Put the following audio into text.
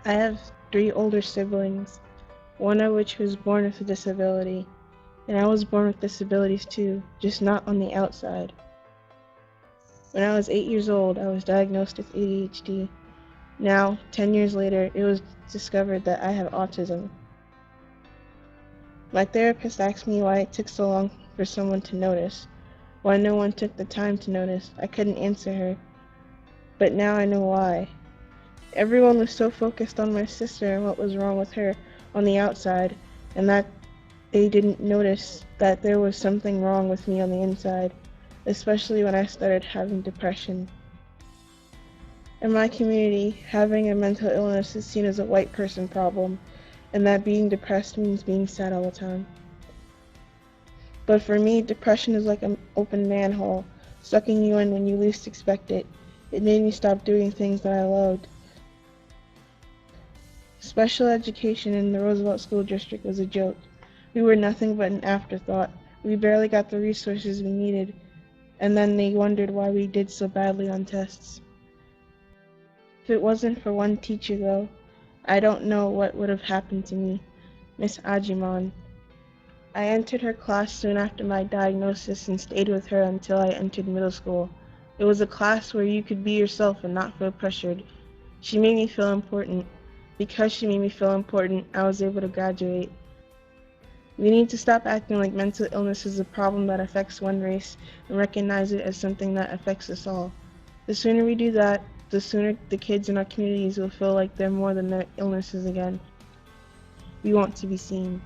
I have three older siblings, one of which was born with a disability, and I was born with disabilities too, just not on the outside. When I was 8 years old, I was diagnosed with ADHD. Now, 10 years later, it was discovered that I have autism. My therapist asked me why it took so long for someone to notice, why no one took the time to notice. I couldn't answer her, but now I know why. Everyone was so focused on my sister and what was wrong with her on the outside, and that they didn't notice that there was something wrong with me on the inside, especially when I started having depression. In my community, having a mental illness is seen as a white person problem, and that being depressed means being sad all the time. But for me, depression is like an open manhole, sucking you in when you least expect it. It made me stop doing things that I loved. Special education in the Roosevelt School District was a joke. We were nothing but an afterthought. We barely got the resources we needed, and then they wondered why we did so badly on tests. If it wasn't for one teacher, though, I don't know what would have happened to me. Miss Ajiman. I entered her class soon after my diagnosis and stayed with her until I entered middle school. It was a class where you could be yourself and not feel pressured. She made me feel important. Because she made me feel important, I was able to graduate. We need to stop acting like mental illness is a problem that affects one race and recognize it as something that affects us all. The sooner we do that, the sooner the kids in our communities will feel like they're more than their illnesses again. We want to be seen.